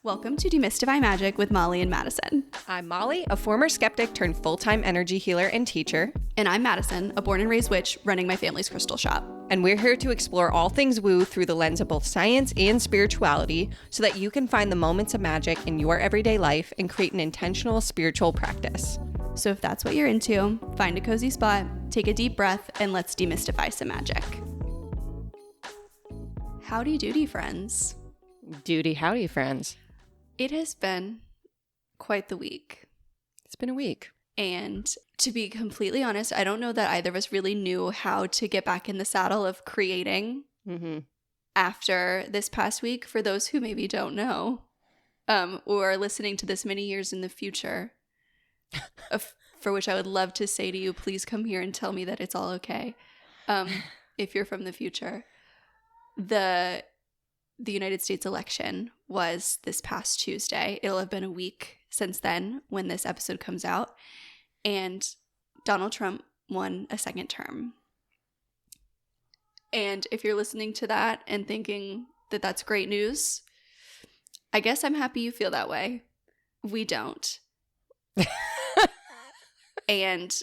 Welcome to Demystify Magic with Molly and Madison. I'm Molly, a former skeptic turned full-time energy healer and teacher. And I'm Madison, a born and raised witch running my family's crystal shop. And we're here to explore all things woo through the lens of both science and spirituality so that you can find the moments of magic in your everyday life and create an intentional spiritual practice. So if that's what you're into, find a cozy spot, take a deep breath, and let's demystify some magic. Howdy doody, friends. Duty howdy, friends. It has been quite the week. It's been a week. And to be completely honest, I don't know that either of us really knew how to get back in the saddle of creating after this past week. For those who maybe don't know, or are listening to this many years in the future, for which I would love to say to you, please come here and tell me that it's all okay. If you're from the future. The United States election was this past Tuesday. It'll have been a week since then when this episode comes out. And Donald Trump won a second term. And if you're listening to that and thinking that that's great news, I guess I'm happy you feel that way. We don't. And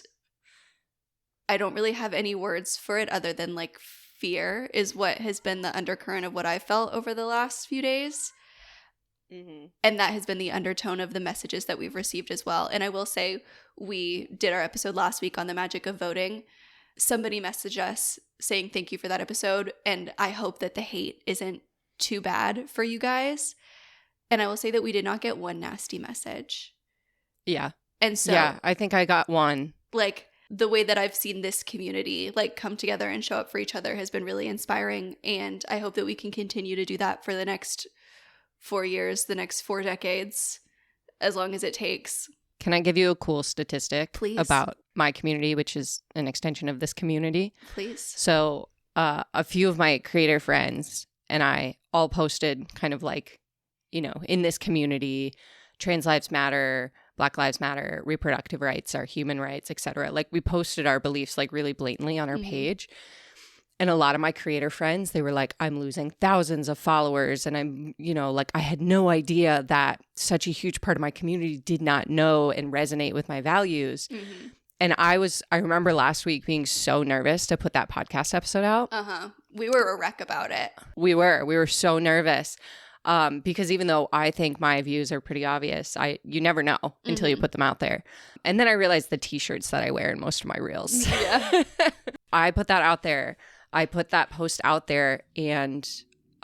I don't really have any words for it other than like fear is what has been the undercurrent of what I've felt over the last few days. And that has been the undertone of the messages that we've received as well. And I will say, we did our episode last week on the magic of voting. Somebody messaged us saying thank you for that episode. And I hope that the hate isn't too bad for you guys. And I will say that we did not get one nasty message. Yeah. And so, yeah, I think I got one. Like, the way that I've seen this community like come together and show up for each other has been really inspiring. And I hope that we can continue to do that for the next 4 years, the next 4 decades, as long as it takes. Can I give you a cool statistic Please. About my community, which is an extension of this community? Please. So a few of my creator friends and I all posted kind of like, you know, in this community, trans lives matter, Black lives matter, reproductive rights are human rights, etc. Like we posted our beliefs like really blatantly on our page. And a lot of my creator friends, they were like, I'm losing thousands of followers. And I'm, you know, like I had no idea that such a huge part of my community did not know and resonate with my values. And I remember last week being so nervous to put that podcast episode out. We were a wreck about it. We were so nervous. Because even though I think my views are pretty obvious, you never know until you put them out there. And then I realized the t-shirts that I wear in most of my reels. Yeah. I put that out there. I put that post out there and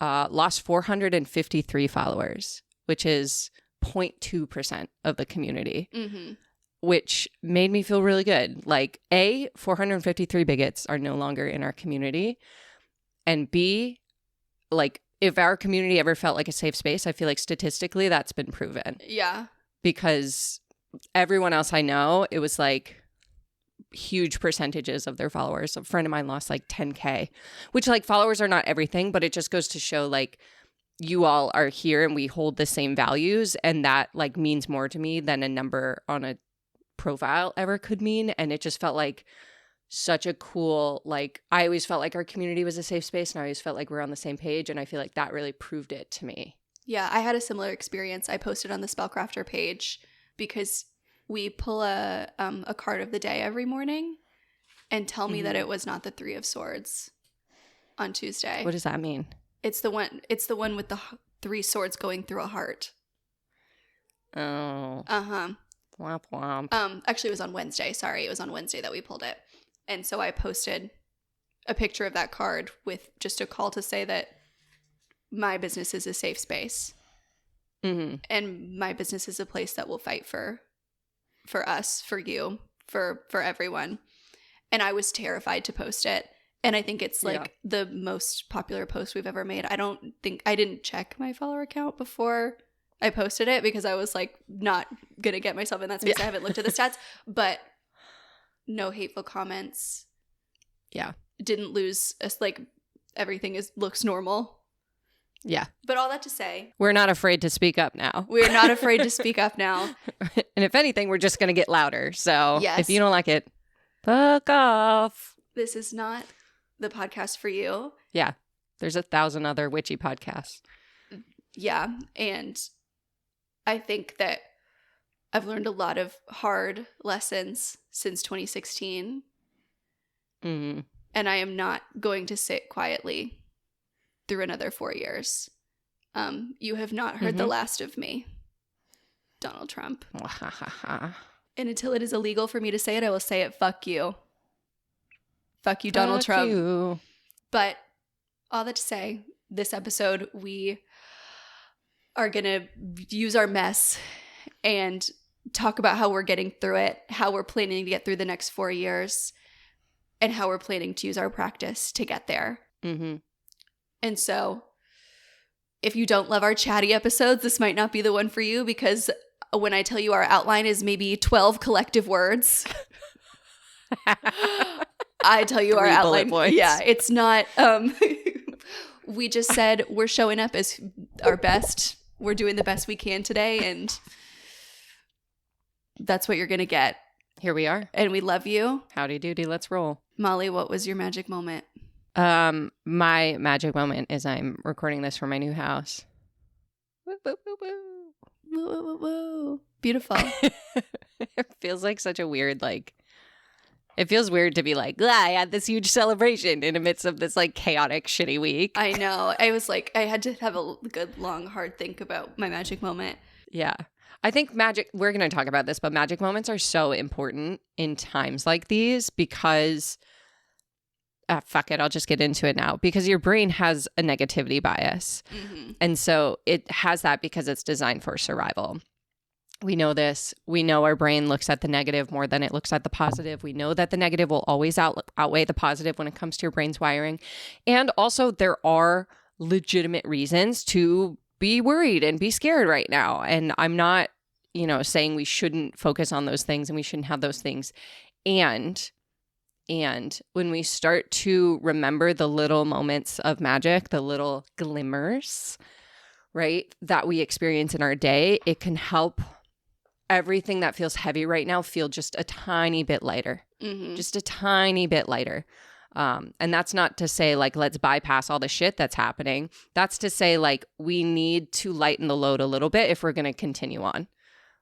lost 453 followers, which is 0.2% of the community, which made me feel really good. Like, A, 453 bigots are no longer in our community. And B, like, if our community ever felt like a safe space, I feel like statistically that's been proven. Yeah. Because everyone else I know, it was like huge percentages of their followers. A friend of mine lost like 10K, which like followers are not everything, but it just goes to show like you all are here and we hold the same values. And that like means more to me than a number on a profile ever could mean. And it just felt like such a cool, like, I always felt like our community was a safe space and I always felt like we're on the same page. And I feel like that really proved it to me. Yeah, I had a similar experience. I posted on the Spellcrafter page because we pull a card of the day every morning and tell me that it was not the Three of Swords on Tuesday. What does that mean? It's the one with the 3 swords going through a heart. Oh. Womp womp. Actually, it was on Wednesday. Sorry, it was on Wednesday that we pulled it. And so I posted a picture of that card with just a call to say that my business is a safe space. And my business is a place that will fight for us, for you, for everyone. And I was terrified to post it. And I think it's like the most popular post we've ever made. I didn't check my follower count before I posted it because I was like not going to get myself in that space. I haven't looked at the stats, but no hateful comments. Yeah. Didn't lose us. Like everything looks normal. Yeah. But all that to say, we're not afraid to speak up now. We're not afraid to speak up now. And if anything, we're just going to get louder. So yes. If you don't like it, fuck off. This is not the podcast for you. Yeah. There's 1,000 other witchy podcasts. Yeah. And I think that I've learned a lot of hard lessons since 2016. Mm-hmm. And I am not going to sit quietly through another 4 years. You have not heard the last of me, Donald Trump. And until it is illegal for me to say it, I will say it. Fuck you. Fuck you, Donald Trump. You. But all that to say, this episode, we are going to use our mess and talk about how we're getting through it, how we're planning to get through the next 4 years, and how we're planning to use our practice to get there. Mm-hmm. And so if you don't love our chatty episodes, this might not be the one for you, because when I tell you our outline is maybe 12 collective words, I tell you 3 our outline. bullet points. Yeah, it's not. We just said we're showing up as our best. We're doing the best we can today, and that's what you're going to get. Here we are. And we love you. Howdy doody, let's roll. Molly, what was your magic moment? My magic moment is I'm recording this from my new house. Woo, woo, woo, woo. Woo, woo, woo, woo. Beautiful. It feels like such a weird, like, it feels weird to be like, I had this huge celebration in the midst of this like chaotic, shitty week. I know. I was like, I had to have a good, long, hard think about my magic moment. Yeah. I think we're going to talk about this, but magic moments are so important in times like these because, fuck it, I'll just get into it now. Because your brain has a negativity bias. Mm-hmm. And so it has that because it's designed for survival. We know this. We know our brain looks at the negative more than it looks at the positive. We know that the negative will always outweigh the positive when it comes to your brain's wiring. And also there are legitimate reasons to be worried and be scared right now. And I'm not, saying we shouldn't focus on those things and we shouldn't have those things. And when we start to remember the little moments of magic, the little glimmers, right, that we experience in our day, it can help everything that feels heavy right now feel just a tiny bit lighter. Mm-hmm. Just a tiny bit lighter. And that's not to say like, let's bypass all the shit that's happening. That's to say like, we need to lighten the load a little bit if we're going to continue on,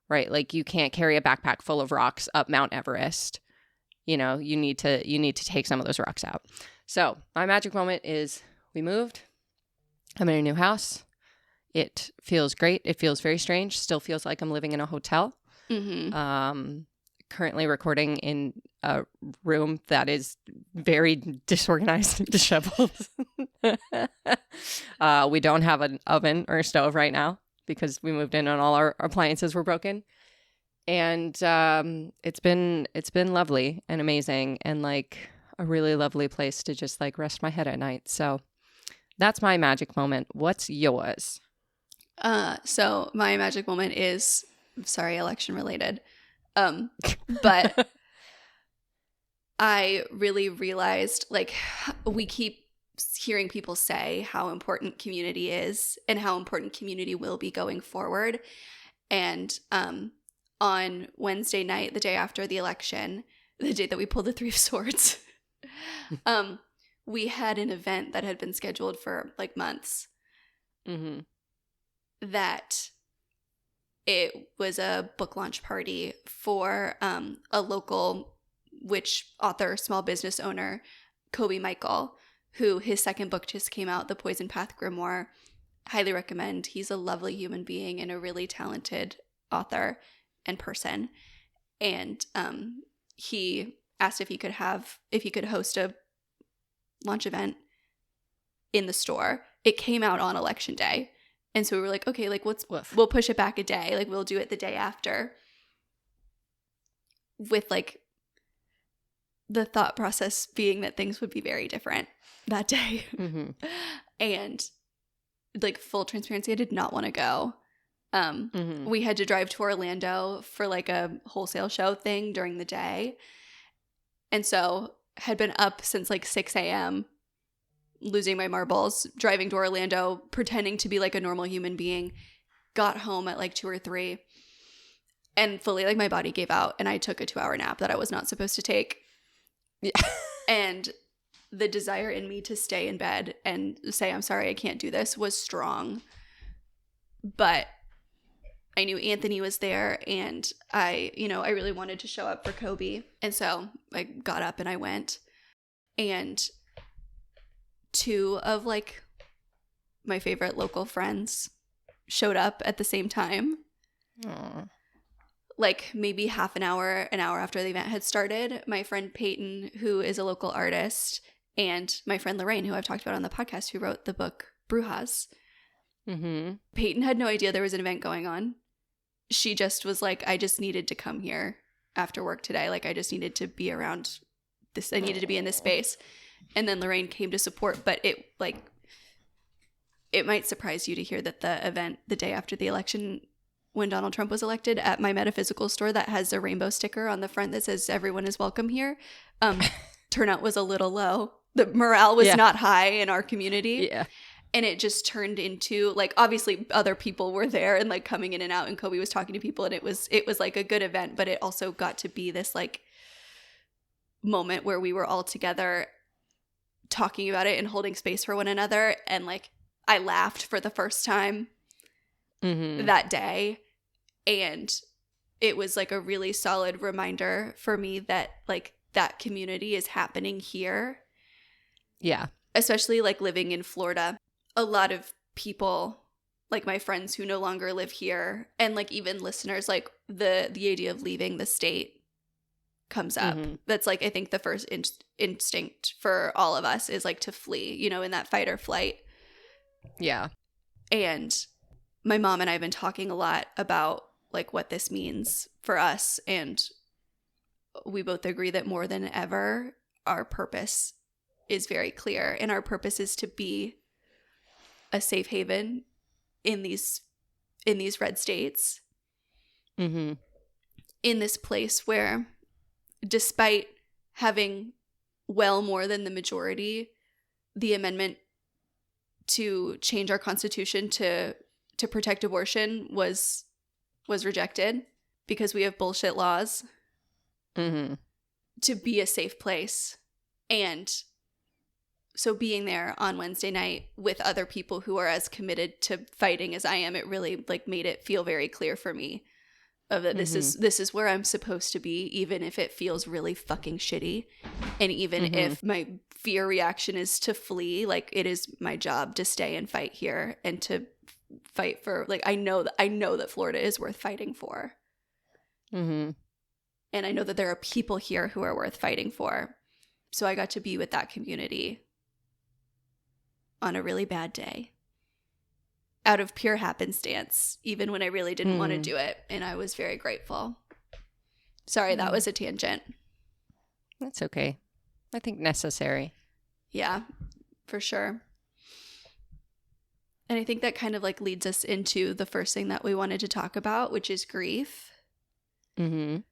right? Like you can't carry a backpack full of rocks up Mount Everest. You need to take some of those rocks out. So my magic moment is we moved. I'm in a new house. It feels great. It feels very strange. Still feels like I'm living in a hotel. Mm-hmm. Currently recording in a room that is very disorganized and disheveled. We don't have an oven or a stove right now because we moved in and all our appliances were broken. And it's been lovely and amazing and like a really lovely place to just like rest my head at night. So that's my magic moment. What's yours? So my magic moment is, sorry, election related. But I really realized like we keep hearing people say how important community is and how important community will be going forward. And on Wednesday night, the day after the election, the day that we pulled the Three of Swords, we had an event that had been scheduled for like months. Mm-hmm. That it was a book launch party for a local witch author, small business owner, Kobe Michael, who his second book just came out, The Poison Path Grimoire. Highly recommend. He's a lovely human being and a really talented author and person. And he asked if he could host a launch event in the store. It came out on election day. And so we were like, okay, like we'll push it back a day. Like we'll do it the day after. With like the thought process being that things would be very different that day. Mm-hmm. And like full transparency, I did not want to go. Mm-hmm. We had to drive to Orlando for like a wholesale show thing during the day. And so had been up since like 6 a.m., losing my marbles, driving to Orlando, pretending to be like a normal human being, got home at like 2 or 3, and fully like my body gave out and I took a 2-hour nap that I was not supposed to take. Yeah. And the desire in me to stay in bed and say, I'm sorry, I can't do this was strong. But I knew Anthony was there, and I really wanted to show up for Kobe. And so I got up and I went. And two of like my favorite local friends showed up at the same time. Aww. Like maybe half an hour after the event had started. My friend Peyton, who is a local artist, and my friend Lorraine, who I've talked about on the podcast, who wrote the book Brujas. Mm-hmm. Peyton had no idea there was an event going on. She just was like, I just needed to come here after work today. Like, I just needed to be around this. I needed to be in this space. And then Lorraine came to support. But it might surprise you to hear that the event the day after the election, when Donald Trump was elected, at my metaphysical store that has a rainbow sticker on the front that says everyone is welcome here, turnout was a little low. The morale was not high in our community. Yeah. And it just turned into, like, obviously other people were there and like coming in and out, and Kobe was talking to people, and it was like a good event, but it also got to be this like moment where we were all together talking about it and holding space for one another. And like, I laughed for the first time that day. And it was like a really solid reminder for me that like that community is happening here. Yeah. Especially like living in Florida. A lot of people, like my friends who no longer live here, and like even listeners, like the idea of leaving the state comes up. That's like, I think the first instinct for all of us is like to flee, you know, in that fight or flight. Yeah. And my mom and I have been talking a lot about like what this means for us, and we both agree that more than ever our purpose is very clear, and our purpose is to be a safe haven in these red states, in this place where, despite having well more than the majority, the amendment to change our constitution to protect abortion was rejected because we have bullshit laws, to be a safe place. And so being there on Wednesday night with other people who are as committed to fighting as I am, it really like made it feel very clear for me of that this is where I'm supposed to be, even if it feels really fucking shitty. And even if my fear reaction is to flee, like it is my job to stay and fight here and to fight for, like, I know that Florida is worth fighting for. And I know that there are people here who are worth fighting for. So I got to be with that community on a really bad day out of pure happenstance, even when I really didn't want to do it. And I was very grateful. Sorry, that was a tangent. That's okay. I think necessary. Yeah, for sure. And I think that kind of like leads us into the first thing that we wanted to talk about, which is grief. And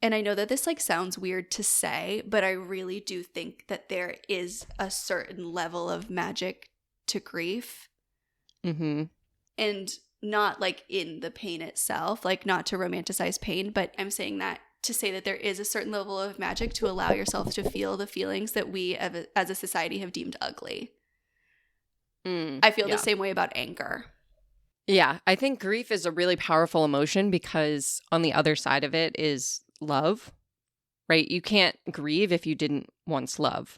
I know that this like sounds weird to say, but I really do think that there is a certain level of magic to grief. And not like in the pain itself, like not to romanticize pain, but I'm saying that to say that there is a certain level of magic to allow yourself to feel the feelings that we as a society have deemed ugly. I feel the same way about anger. Yeah, I think grief is a really powerful emotion because on the other side of it is love, right? You can't grieve if you didn't once love.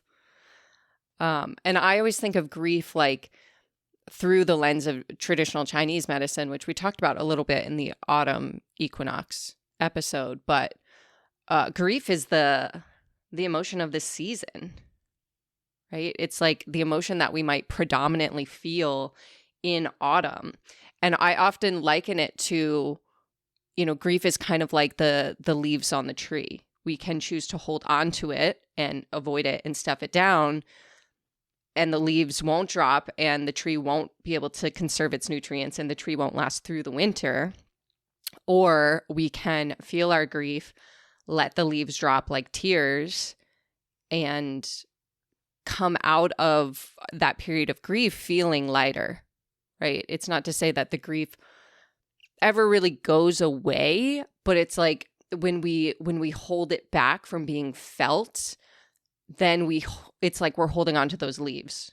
And I always think of grief like through the lens of traditional Chinese medicine, which we talked about a little bit in the autumn equinox episode. But grief is the emotion of the season, right? It's like the emotion that we might predominantly feel in autumn. And I often liken it to, you know, grief is kind of like the leaves on the tree. We can choose to hold on to it and avoid it and stuff it down, and the leaves won't drop and the tree won't be able to conserve its nutrients and the tree won't last through the winter. Or we can feel our grief, let the leaves drop like tears, and come out of that period of grief feeling lighter, right? It's not to say that the grief ever really goes away, but it's like when we hold it back from being felt, then it's like we're holding on to those leaves,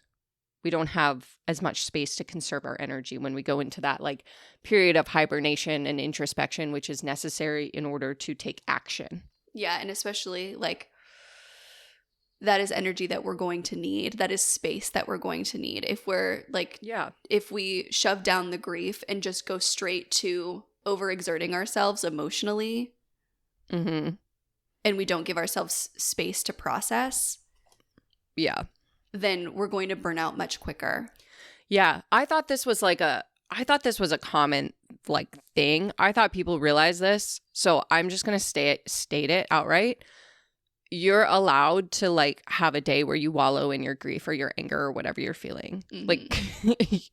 We don't have as much space to conserve our energy when we go into that like period of hibernation and introspection, which is necessary in order to take action. Yeah, and especially like that is energy that we're going to need. That is space that we're going to need. If we're like, if we shove down the grief and just go straight to overexerting ourselves emotionally, and we don't give ourselves space to process, then we're going to burn out much quicker. Yeah, I thought this was a common like thing. I thought people realized this. So I'm just going to state it outright. You're allowed to like have a day where you wallow in your grief or your anger or whatever you're feeling. Like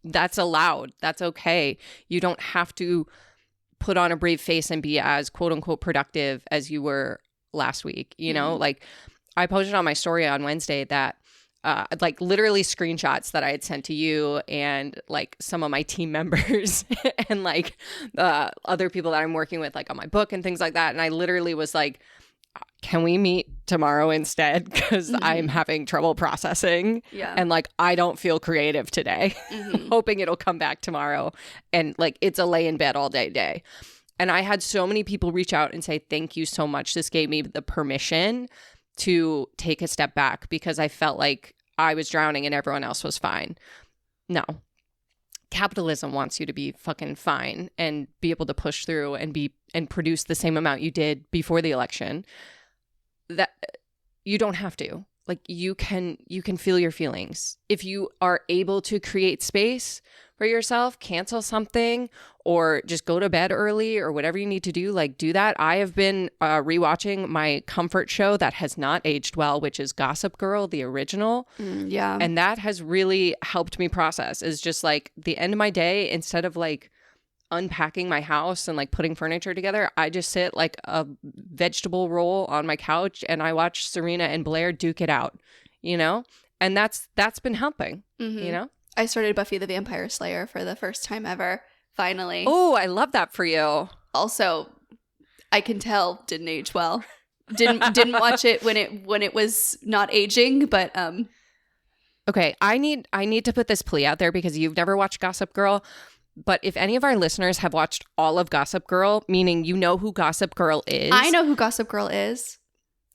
that's allowed. That's okay. You don't have to put on a brave face and be as quote unquote productive as you were last week. You know, like I posted on my story on Wednesday that like literally screenshots that I had sent to you and like some of my team members and like other people that I'm working with like on my book and things like that. And I literally was like, can we meet tomorrow instead? Because I'm having trouble processing. Yeah. And like, I don't feel creative today. Hoping it'll come back tomorrow. And like, it's a lay in bed all day. And I had so many people reach out and say, thank you so much. This gave me the permission to take a step back because I felt like I was drowning and everyone else was fine. No. Capitalism wants you to be fucking fine and be able to push through and produce the same amount you did before the election. That you don't have to. Like you can feel your feelings. If you are able to create space for yourself, cancel something or just go to bed early or whatever you need to do, like do that. I have been rewatching my comfort show that has not aged well, which is Gossip Girl, the original. Yeah. And that has really helped me process is just like the end of my day, instead of like unpacking my house and like putting furniture together, I just sit like a vegetable roll on my couch and I watch Serena and Blair duke it out, you know? And that's been helping, you know? I started Buffy the Vampire Slayer for the first time ever, finally. Oh, I love that for you. Also, I can tell didn't age well. Didn't watch it when it was not aging, but okay, I need to put this plea out there because you've never watched Gossip Girl. But if any of our listeners have watched all of Gossip Girl, meaning you know who Gossip Girl is. I know who Gossip Girl is.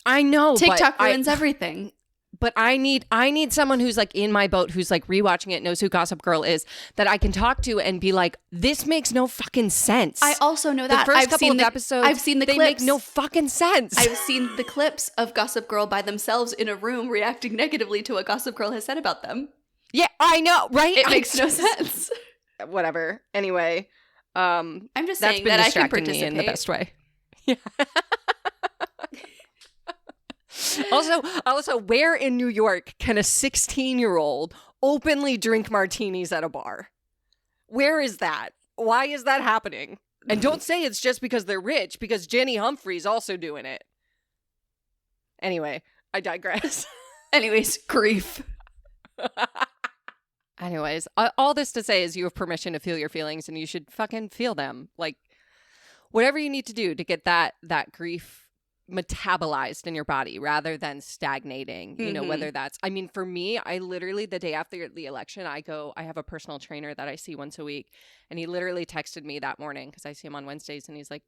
I know. TikTok ruins everything. But I need someone who's like in my boat, who's like rewatching it, knows who Gossip Girl is, that I can talk to and be like, this makes no fucking sense. I also know that. The first couple of episodes, I've seen the clips. They make no fucking sense. I've seen the clips of Gossip Girl by themselves in a room reacting negatively to what Gossip Girl has said about them. Yeah, I know, right? It makes no sense. Whatever. Anyway, I'm just saying that I can participate in the best way. Yeah. Also, where in New York can a 16-year-old openly drink martinis at a bar? Where is that? Why is that happening? And don't say it's just because they're rich, because Jenny Humphrey's also doing it. Anyway, I digress. Anyways, grief. Anyways, all this to say is you have permission to feel your feelings and you should fucking feel them. Like, whatever you need to do to get that grief metabolized in your body rather than stagnating, you know, whether that's, I mean, for me, I literally, the day after the election, I have a personal trainer that I see once a week, and he literally texted me that morning because I see him on Wednesdays, and he's like,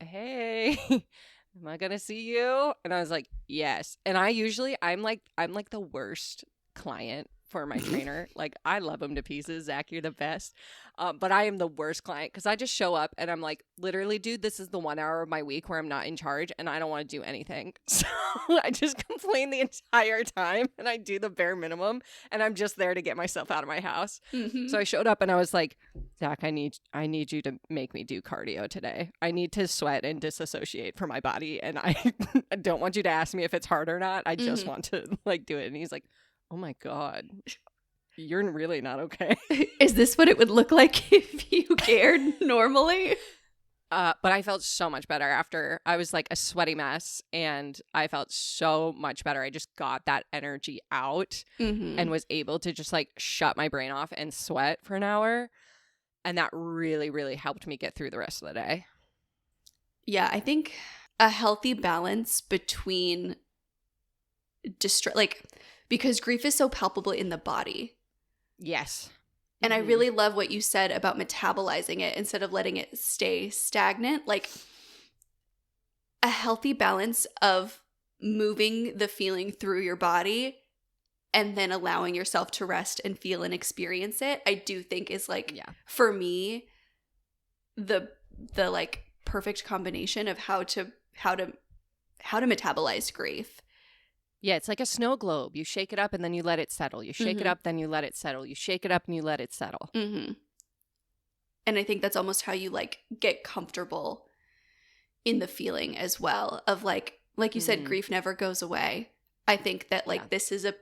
hey, am I gonna see you? And I was like, yes. And I'm like the worst client for my trainer. Like, I love him to pieces. Zach, you're the best. But I am the worst client because I just show up and I'm like, literally, dude, this is the 1 hour of my week where I'm not in charge and I don't want to do anything. So I just complain the entire time and I do the bare minimum and I'm just there to get myself out of my house. So I showed up and I was like, Zach, I need you to make me do cardio today. I need to sweat and disassociate from my body. And I don't want you to ask me if it's hard or not. I just want to like do it. And he's like, oh my God, you're really not okay. Is this what it would look like if you cared normally? But I felt so much better after. I was like a sweaty mess and I felt so much better. I just got that energy out and was able to just like shut my brain off and sweat for an hour. And that really, really helped me get through the rest of the day. Yeah, I think a healthy balance between because grief is so palpable in the body. Yes. And I really love what you said about metabolizing it instead of letting it stay stagnant. Like a healthy balance of moving the feeling through your body and then allowing yourself to rest and feel and experience it, I do think is like, for me, the like perfect combination of how to metabolize grief. Yeah, it's like a snow globe. You shake it up and then you let it settle. You shake it up, then you let it settle. You shake it up and you let it settle. Mm-hmm. And I think that's almost how you like get comfortable in the feeling as well of like you said, grief never goes away. I think that like this is a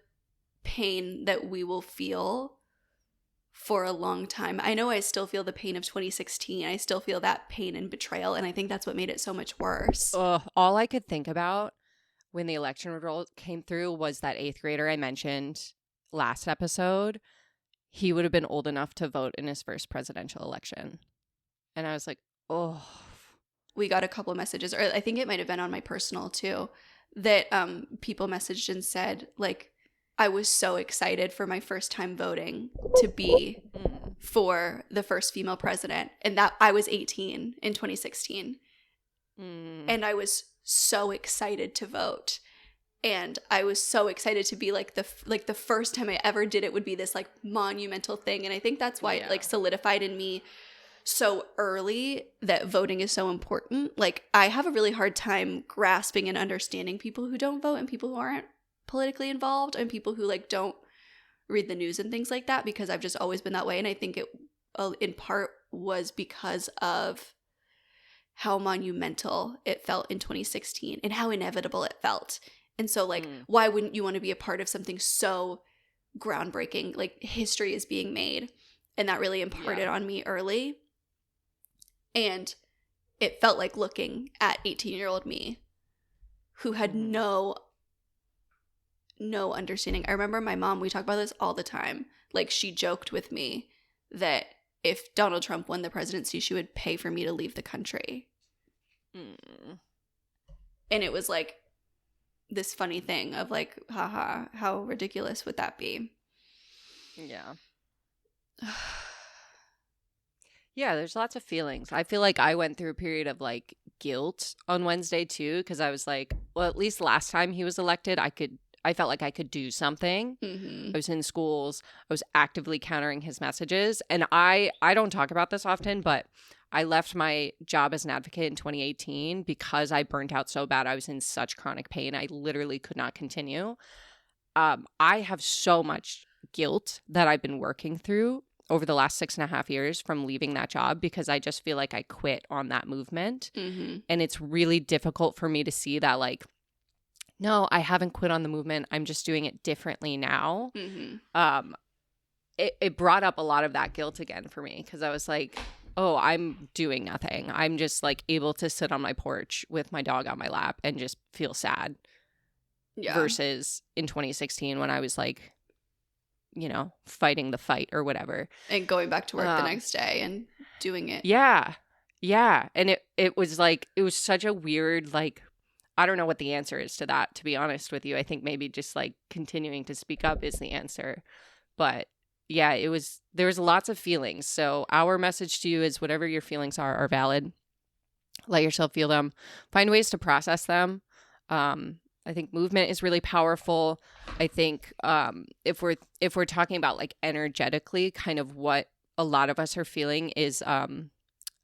pain that we will feel for a long time. I know I still feel the pain of 2016. I still feel that pain and betrayal. And I think that's what made it so much worse. All I could think about when the election result came through was that 8th grader I mentioned last episode. He would have been old enough to vote in his first presidential election. And I was like, oh. We got a couple messages, or I think it might have been on my personal too, that people messaged and said, like, I was so excited for my first time voting to be for the first female president. And that I was 18 in 2016. And I was so excited to vote. And I was so excited to be like the first time I ever did it would be this like monumental thing. And I think that's why it like solidified in me so early that voting is so important. Like I have a really hard time grasping and understanding people who don't vote and people who aren't politically involved and people who like don't read the news and things like that, because I've just always been that way. And I think it in part was because of how monumental it felt in 2016 and how inevitable it felt. And so like, why wouldn't you want to be a part of something so groundbreaking? Like history is being made. And that really imparted on me early. And it felt like looking at 18-year-old me who had no understanding. I remember my mom, we talk about this all the time. Like she joked with me that if Donald Trump won the presidency, she would pay for me to leave the country. And it was like this funny thing of like, haha, how ridiculous would that be? Yeah. Yeah, there's lots of feelings. I feel like I went through a period of like guilt on Wednesday too, because I was like, well, at least last time he was elected, I felt like I could do something. I was in schools. I was actively countering his messages. And I don't talk about this often, but I left my job as an advocate in 2018 because I burnt out so bad. I was in such chronic pain. I literally could not continue. I have so much guilt that I've been working through over the last 6.5 years from leaving that job because I just feel like I quit on that movement. And it's really difficult for me to see that like, no, I haven't quit on the movement. I'm just doing it differently now. It brought up a lot of that guilt again for me because I was like, oh, I'm doing nothing. I'm just like able to sit on my porch with my dog on my lap and just feel sad. Versus in 2016 when I was like, you know, fighting the fight or whatever. And going back to work the next day and doing it. Yeah. And it was like, it was such a weird, like, I don't know what the answer is to that, to be honest with you. I think maybe just like continuing to speak up is the answer. But yeah, there was lots of feelings. So our message to you is whatever your feelings are valid. Let yourself feel them. Find ways to process them. I think movement is really powerful. I think if we're talking about like energetically, kind of what a lot of us are feeling is a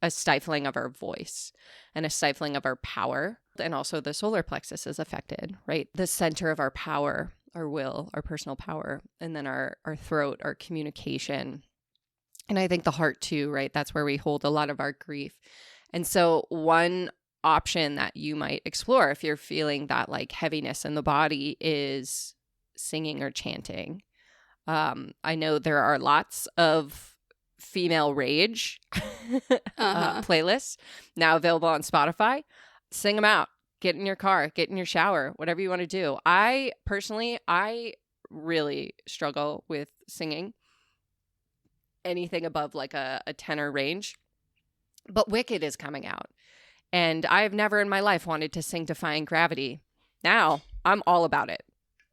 stifling of our voice and a stifling of our power. And also the solar plexus is affected, right? The center of our power, our will, our personal power, and then our throat, our communication. And I think the heart too, right? That's where we hold a lot of our grief. And so one option that you might explore if you're feeling that like heaviness in the body is singing or chanting. I know there are lots of female rage playlists now available on Spotify. Sing them out. Get in your car, get in your shower, whatever you want to do. I really struggle with singing anything above like a tenor range. But Wicked is coming out. And I have never in my life wanted to sing Defying Gravity. Now, I'm all about it.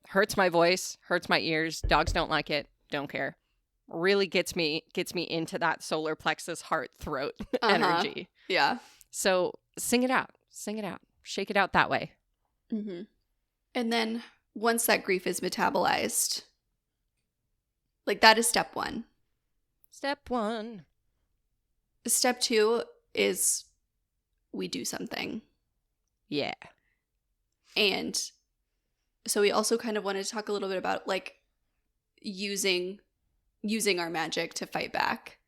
Hurts my voice, hurts my ears. Dogs don't like it. Don't care. really gets me into that solar plexus heart throat energy. Yeah. So sing it out, shake it out that way. Mm-hmm. And then once that grief is metabolized, like that is step one. Step one. Step two is we do something. Yeah. And so we also kind of wanted to talk a little bit about like using our magic to fight back.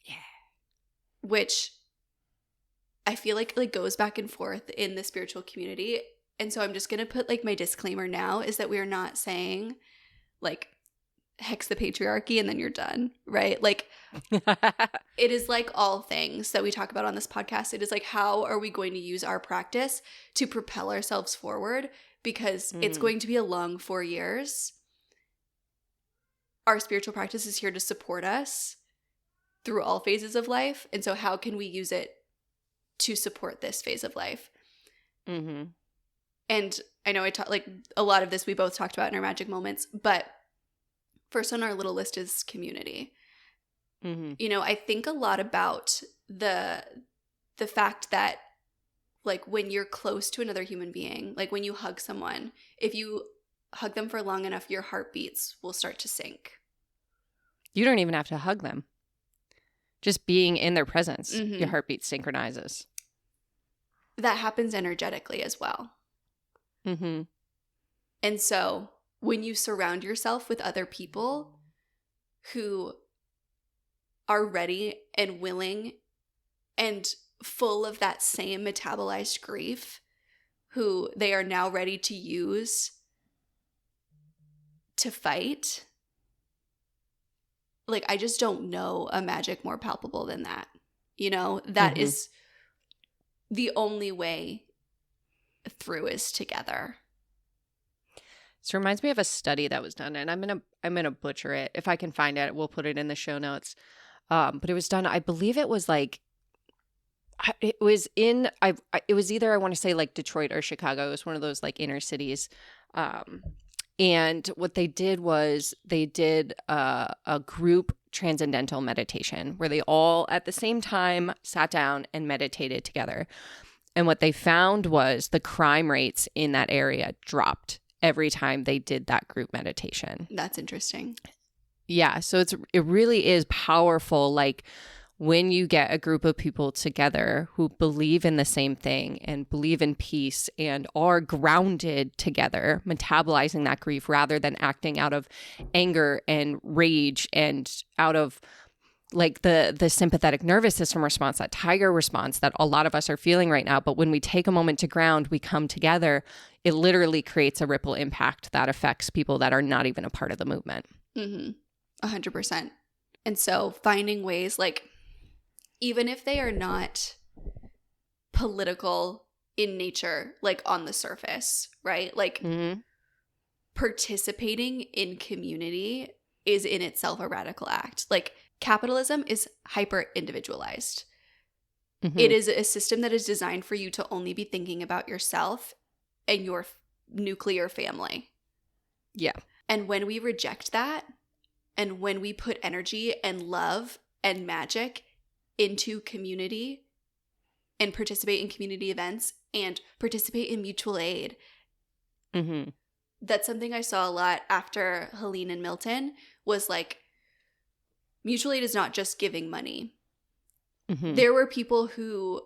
Yeah. Which I feel like goes back and forth in the spiritual community. And so I'm just going to put like my disclaimer now is that we are not saying like hex the patriarchy and then you're done, right? Like it is like all things that we talk about on this podcast. It is like, how are we going to use our practice to propel ourselves forward? Because it's going to be a long 4 years. Our spiritual practice is here to support us through all phases of life. And so how can we use it to support this phase of life? Mm-hmm. And I know I talked like a lot of this we both talked about in our magic moments, but first on our little list is community. Mm-hmm. You know, I think a lot about the fact that like when you're close to another human being, like when you hug someone, if you hug them for long enough, your heartbeats will start to sync. You don't even have to hug them. Just being in their presence, your heartbeat synchronizes. That happens energetically as well. Mm-hmm. And so when you surround yourself with other people who are ready and willing and full of that same metabolized grief, who they are now ready to use to fight, like I just don't know a magic more palpable than that. You know, that is the only way through is together. This reminds me of a study that was done, and I'm gonna butcher it. If I can find it, we'll put it in the show notes. But it was done, I believe it was like, it was either, I want to say like Detroit or Chicago. It was one of those like inner cities. And what they did was they did a group transcendental meditation where they all at the same time sat down and meditated together. And what they found was the crime rates in that area dropped every time they did that group meditation. That's interesting. Yeah. So it really is powerful. Like when you get a group of people together who believe in the same thing and believe in peace and are grounded together, metabolizing that grief rather than acting out of anger and rage and out of like the sympathetic nervous system response, that tiger response that a lot of us are feeling right now. But when we take a moment to ground, we come together, it literally creates a ripple impact that affects people that are not even a part of the movement. 100%. And so finding ways, like, even if they are not political in nature, like on the surface, right? Like participating in community is in itself a radical act. Like capitalism is hyper individualized. It is a system that is designed for you to only be thinking about yourself and your nuclear family. Yeah. And when we reject that, and when we put energy and love and magic into community and participate in community events and participate in mutual aid, that's something I saw a lot after Helene and Milton was like, mutual aid is not just giving money. There were people who,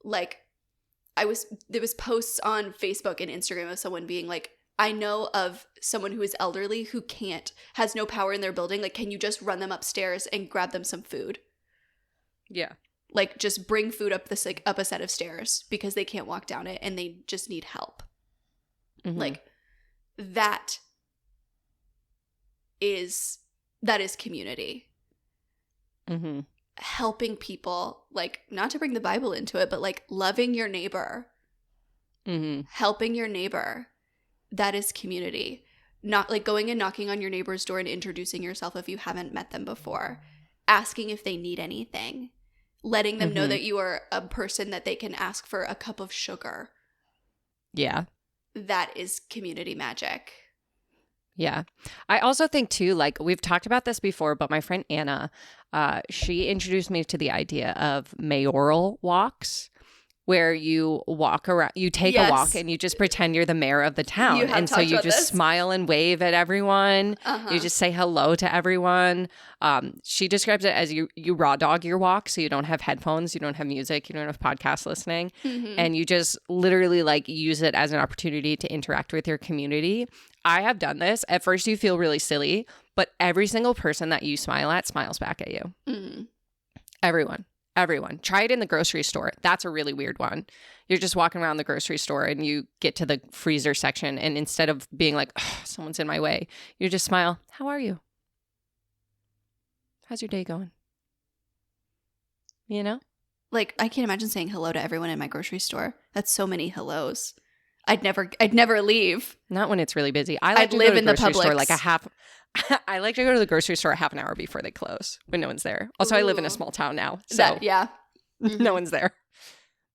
like, there was posts on Facebook and Instagram of someone being like, I know of someone who is elderly who has no power in their building. Like, can you just run them upstairs and grab them some food? Yeah. Like, just bring food up up a set of stairs because they can't walk down it and they just need help. Like, that is community. Helping people, like, not to bring the Bible into it, but like loving your neighbor, helping your neighbor. That is community. Not like going and knocking on your neighbor's door and introducing yourself if you haven't met them before. Asking if they need anything. Letting them know that you are a person that they can ask for a cup of sugar. Yeah. That is community magic. Yeah. I also think too, like we've talked about this before, but my friend Anna, she introduced me to the idea of mayoral walks where you walk around, you take a walk and you just pretend you're the mayor of the town. And so you just smile and wave at everyone. You just say hello to everyone. She describes it as you raw dog your walk. So you don't have headphones, you don't have music, you don't have podcast listening. And you just literally like use it as an opportunity to interact with your community. I have done this. At first you feel really silly, but every single person that you smile at smiles back at you. Everyone. Try it in the grocery store. That's a really weird one. You're just walking around the grocery store and you get to the freezer section, and instead of being like, oh, someone's in my way, you just smile. How are you? How's your day going? You know? Like, I can't imagine saying hello to everyone in my grocery store. That's so many hellos. I'd never leave. Not when it's really busy. I'd live in the grocery store like I like to go to the grocery store a half an hour before they close when no one's there. Also, I live in a small town now, so no one's there.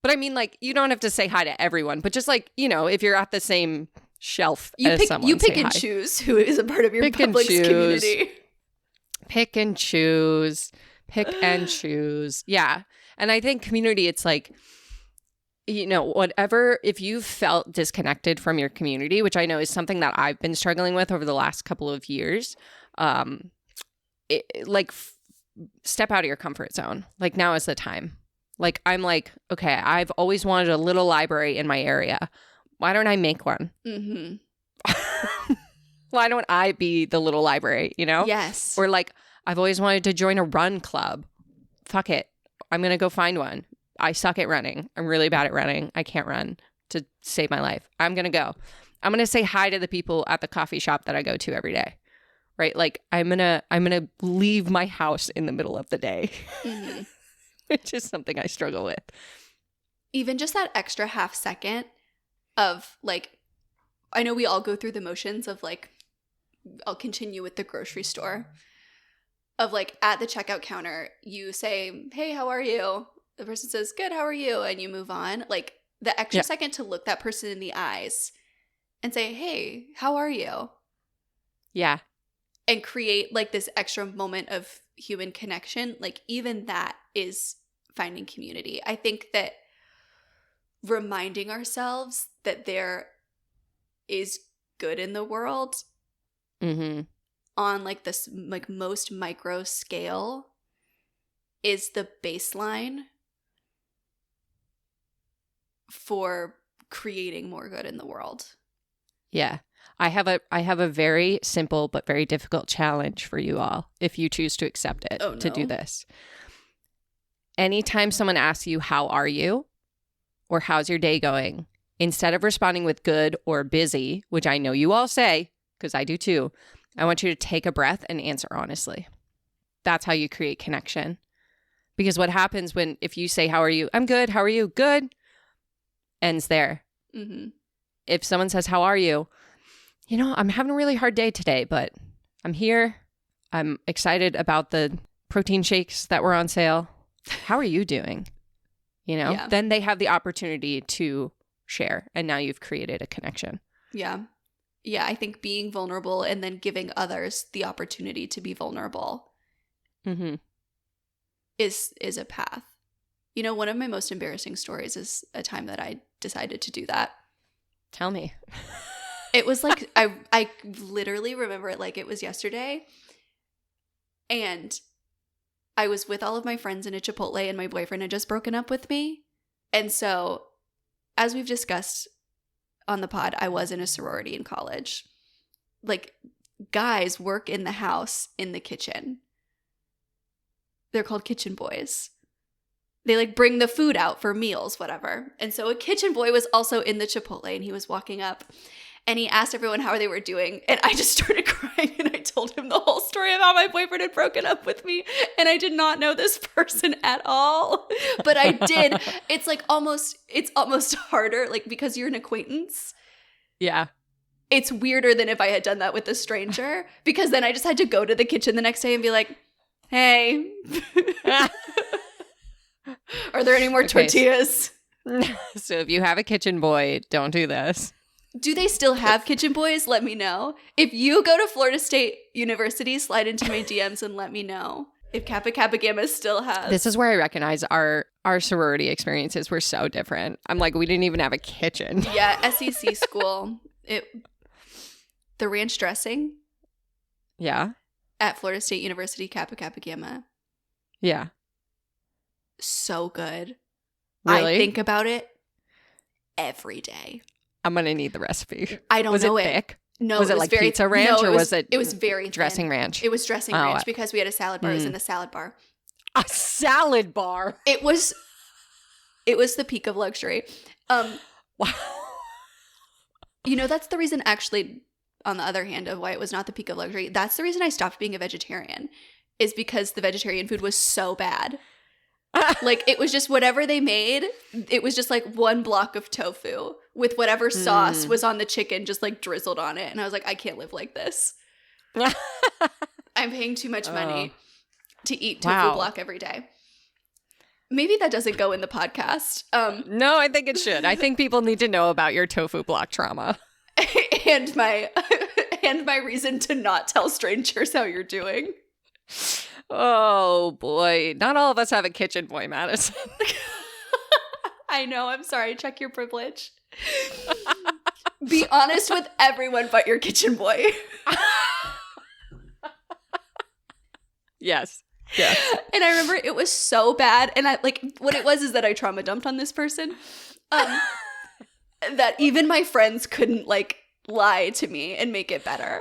But I mean, like, you don't have to say hi to everyone, but just like, you know, if you're at the same shelf as someone, you pick and choose who is a part of your Publix community. Pick and choose. Yeah. And I think community, it's like, you know, whatever, if you've felt disconnected from your community, which I know is something that I've been struggling with over the last couple of years, step out of your comfort zone. Like, now is the time. Like, I'm like, okay, I've always wanted a little library in my area. Why don't I make one? Why don't I be the little library, you know? Yes. Or like, I've always wanted to join a run club. Fuck it. I'm going to go find one. I suck at running. I'm really bad at running. I can't run to save my life. I'm going to go. I'm going to say hi to the people at the coffee shop that I go to every day. Right? Like, I'm going to leave my house in the middle of the day. Which is something I struggle with. Even just that extra half second of like, I know we all go through the motions of like, I'll continue with the grocery store, of like at the checkout counter, you say, hey, how are you? The person says, good, how are you? And you move on. Like, the extra second to look that person in the eyes and say, hey, how are you? Yeah. And create like this extra moment of human connection. Like, even that is finding community. I think that reminding ourselves that there is good in the world on like this like most micro scale is the baseline for creating more good in the world. Yeah. I have a very simple but very difficult challenge for you all if you choose to accept it to do this. Anytime someone asks you, how are you? Or how's your day going? Instead of responding with good or busy, which I know you all say, because I do too, I want you to take a breath and answer honestly. That's how you create connection. Because what happens if you say, how are you? I'm good. How are you? Good. Ends there. If someone says, how are you? You know, I'm having a really hard day today, but I'm here. I'm excited about the protein shakes that were on sale. How are you doing? You know, then they have the opportunity to share. And now you've created a connection. Yeah. Yeah. I think being vulnerable and then giving others the opportunity to be vulnerable is a path. You know, one of my most embarrassing stories is a time that I decided to do that. Tell me. It was like, I literally remember it like it was yesterday. And I was with all of my friends in a Chipotle and my boyfriend had just broken up with me. And so, as we've discussed on the pod, I was in a sorority in college. Like, guys work in the house in the kitchen. They're called kitchen boys. They like bring the food out for meals, whatever. And so a kitchen boy was also in the Chipotle and he was walking up and he asked everyone how they were doing. And I just started crying and I told him the whole story of how my boyfriend had broken up with me. And I did not know this person at all, but I did. It's almost harder, like, because you're an acquaintance. Yeah. It's weirder than if I had done that with a stranger, because then I just had to go to the kitchen the next day and be like, hey, are there any more tortillas? So if you have a kitchen boy, don't do this. Do they still have kitchen boys? Let me know. If you go to Florida State University, slide into my DMs and let me know if Kappa Kappa Gamma still has. This is where I recognize our sorority experiences were so different. I'm like, we didn't even have a kitchen. Yeah, SEC school. The ranch dressing. Yeah. At Florida State University, Kappa Kappa Gamma. Yeah. So good. Really? I think about it every day. I'm going to need the recipe. I don't know it. Was it thick? No, was it like very, pizza ranch no, or was it? It was very dressing thin. ranch. It was dressing ranch because we had a salad bar. It was in the salad bar. A salad bar. It was the peak of luxury. Wow. You know, that's the reason actually, on the other hand, of why it was not the peak of luxury. That's the reason I stopped being a vegetarian, is because the vegetarian food was so bad. Like, it was just whatever they made. It was just like one block of tofu with whatever sauce was on the chicken just like drizzled on it. And I was like, I can't live like this. I'm paying too much money to eat tofu block every day. Maybe that doesn't go in the podcast. No, I think it should. I think people need to know about your tofu block trauma. and my reason to not tell strangers how you're doing. Oh, boy. Not all of us have a kitchen boy, Madison. I know. I'm sorry. Check your privilege. Be honest with everyone but your kitchen boy. Yes. Yes. And I remember it was so bad. And what it was is that I trauma dumped on this person. That even my friends couldn't lie to me and make it better.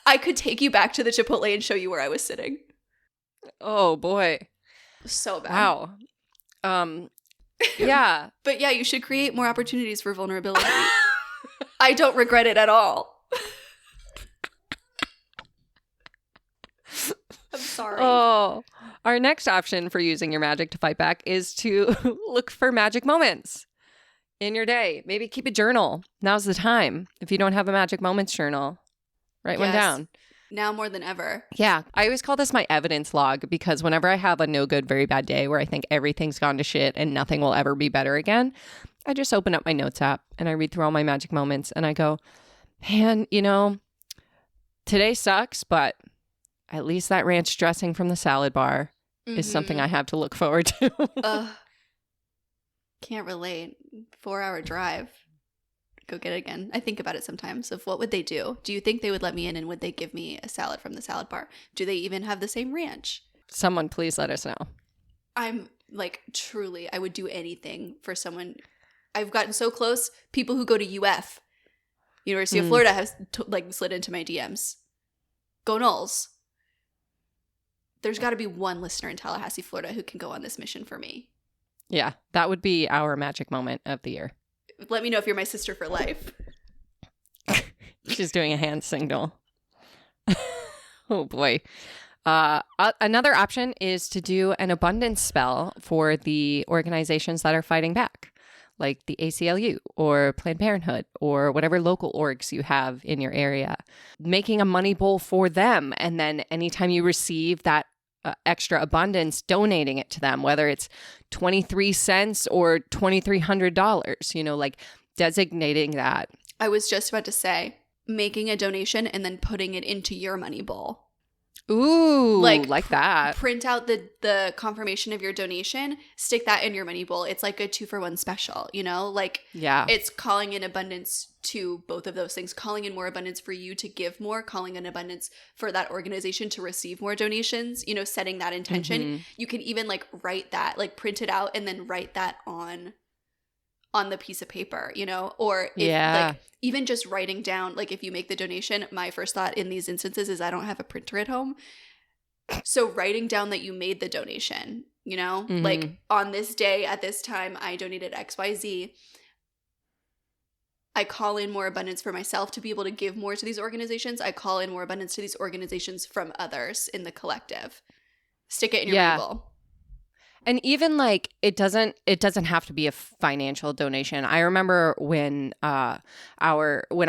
I could take you back to the Chipotle and show you where I was sitting. Oh, boy. So bad. Wow. Yeah. But yeah, you should create more opportunities for vulnerability. I don't regret it at all. I'm sorry. Oh, our next option for using your magic to fight back is to look for magic moments in your day. Maybe keep a journal. Now's the time. If you don't have a magic moments journal, write one down. Now more than ever. Yeah. I always call this my evidence log because whenever I have a no good, very bad day where I think everything's gone to shit and nothing will ever be better again, I just open up my notes app and I read through all my magic moments and I go, man, today sucks, but at least that ranch dressing from the salad bar is something I have to look forward to. Can't relate. 4-hour drive. Go get it again. I think about it sometimes of what would they do? Do you think they would let me in and would they give me a salad from the salad bar? Do they even have the same ranch? Someone please let us know. I'm truly, I would do anything for someone. I've gotten so close. People who go to UF, University of Florida, have slid into my DMs. Go Knowles. There's got to be one listener in Tallahassee, Florida who can go on this mission for me. Yeah, that would be our magic moment of the year. Let me know if you're my sister for life. She's doing a hand signal. Oh, boy. Another option is to do an abundance spell for the organizations that are fighting back, like the ACLU or Planned Parenthood or whatever local orgs you have in your area. Making a money bowl for them, and then anytime you receive that extra abundance, donating it to them, whether it's 23 cents or $2,300, designating that. I was just about to say, making a donation and then putting it into your money bowl. Ooh, like that. Print out the confirmation of your donation, stick that in your money bowl. It's like a 2-for-1 special, Yeah. It's calling in abundance to both of those things, calling in more abundance for you to give more, calling in abundance for that organization to receive more donations, setting that intention. You can even write that, print it out and then write that on the piece of paper, or if even just writing down, if you make the donation, my first thought in these instances is I don't have a printer at home. So writing down that you made the donation, on this day at this time, I donated XYZ. I call in more abundance for myself to be able to give more to these organizations. I call in more abundance to these organizations from others in the collective. Stick it in your money bowl. And even it doesn't have to be a financial donation. I remember when when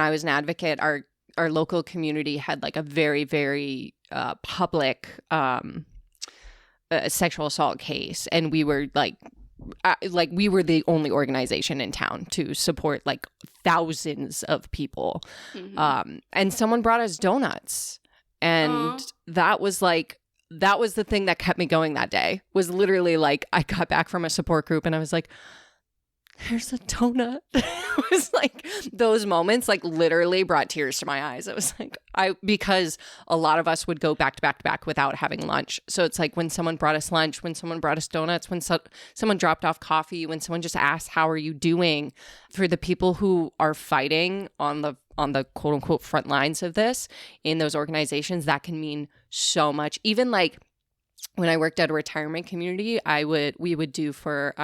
I was an advocate, our local community had a very, very public sexual assault case, and we were we were the only organization in town to support thousands of people. Mm-hmm. And someone brought us donuts. And that was the thing that kept me going that day, was literally like, I got back from a support group and I was like, here's a donut. It was like those moments like literally brought tears to my eyes. It was like, because a lot of us would go back to back to back without having lunch. So it's like when someone brought us lunch, when someone brought us donuts, when someone dropped off coffee, when someone just asked, how are you doing? For the people who are fighting on the quote unquote front lines of this in those organizations, that can mean so much. Even like when I worked at a retirement community, we would do for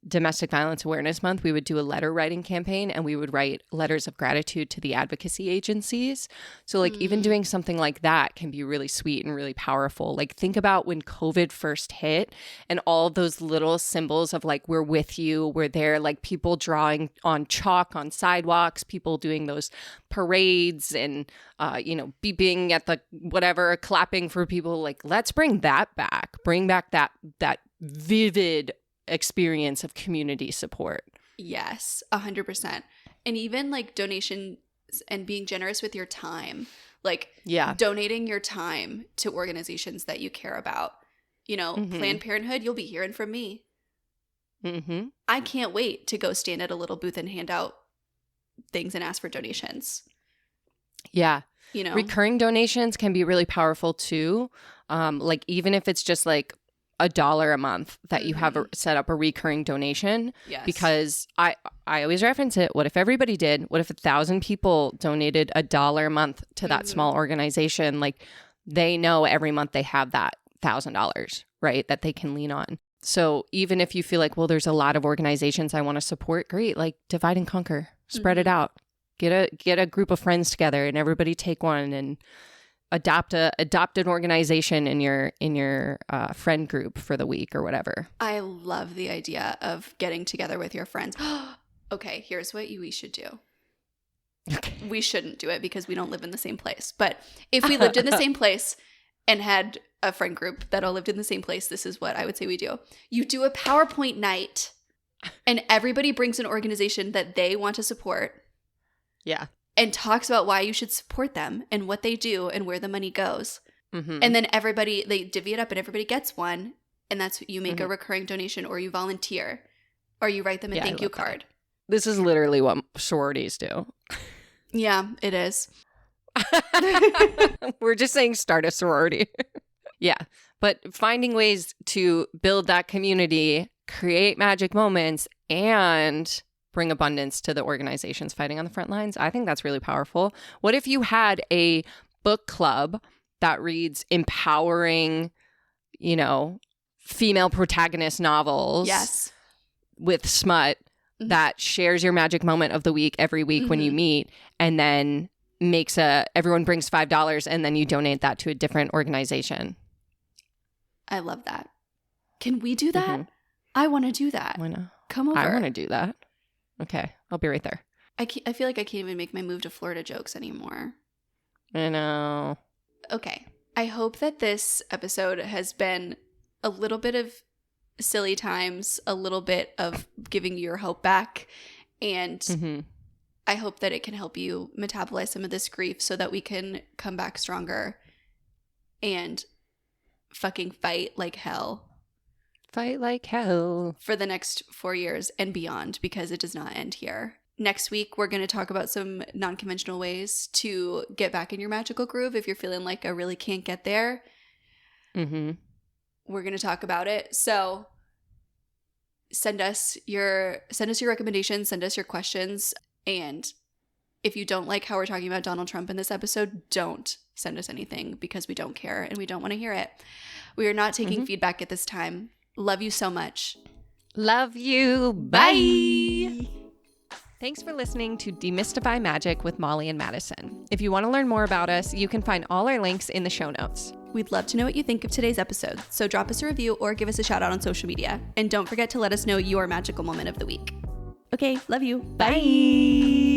Domestic Violence Awareness Month, we would do a letter writing campaign, and we would write letters of gratitude to the advocacy agencies. So like even doing something like that can be really sweet and really powerful. Like think about when COVID first hit and all of those little symbols of like, we're with you, we're there, like people drawing on chalk on sidewalks, people doing those parades and, beeping at the whatever, clapping for people. Like, let's bring that back, bring back that vivid experience of community support. Yes, 100%. And even like donations and being generous with your time, like donating your time to organizations that you care about. Planned Parenthood, you'll be hearing from me. Mm-hmm. I can't wait to go stand at a little booth and hand out things and ask for donations. Yeah. Recurring donations can be really powerful too. Like even if it's just like $1 a month that you have set up a recurring donation. Yes. Because I always reference it. What if everybody did? What if 1,000 people donated $1 a month to that small organization? Like they know every month they have that $1,000, right? That they can lean on. So even if you feel like, well, there's a lot of organizations I want to support, great. Like divide and conquer, spread it out, get a group of friends together and everybody take one and adopt an organization in your friend group for the week or whatever. I love the idea of getting together with your friends. Okay, here's what we should do. Okay. We shouldn't do it because we don't live in the same place. But if we lived in the same place and had a friend group that all lived in the same place, this is what I would say we do. You do a PowerPoint night and everybody brings an organization that they want to support. Yeah. And talks about why you should support them and what they do and where the money goes. Mm-hmm. And then they divvy it up and everybody gets one. And that's you make a recurring donation or you volunteer or you write them a thank you card. This is literally what sororities do. Yeah, it is. We're just saying start a sorority. Yeah. But finding ways to build that community, create magic moments, and bring abundance to the organizations fighting on the front lines. I think that's really powerful. What if you had a book club that reads empowering, female protagonist novels? Yes. With smut that shares your magic moment of the week every week when you meet, and then everyone brings $5 and then you donate that to a different organization. I love that. Can we do that? I want to do that. Why not? Come over. I want to do that. Okay, I'll be right there. I feel like I can't even make my move to Florida jokes anymore. I know. Okay. I hope that this episode has been a little bit of silly times, a little bit of giving you your hope back, and I hope that it can help you metabolize some of this grief so that we can come back stronger and fucking fight like hell. Fight like hell. For the next 4 years and beyond, because it does not end here. Next week, we're going to talk about some non-conventional ways to get back in your magical groove if you're feeling like I really can't get there. We're going to talk about it. So send us your recommendations, send us your questions. And if you don't like how we're talking about Donald Trump in this episode, don't send us anything because we don't care and we don't want to hear it. We are not taking feedback at this time. Love you so much. Love you. Bye. Thanks for listening to Demystify Magic with Molly and Madison. If you want to learn more about us, you can find all our links in the show notes. We'd love to know what you think of today's episode, so drop us a review or give us a shout out on social media. And don't forget to let us know your magical moment of the week. Okay, love you. Bye.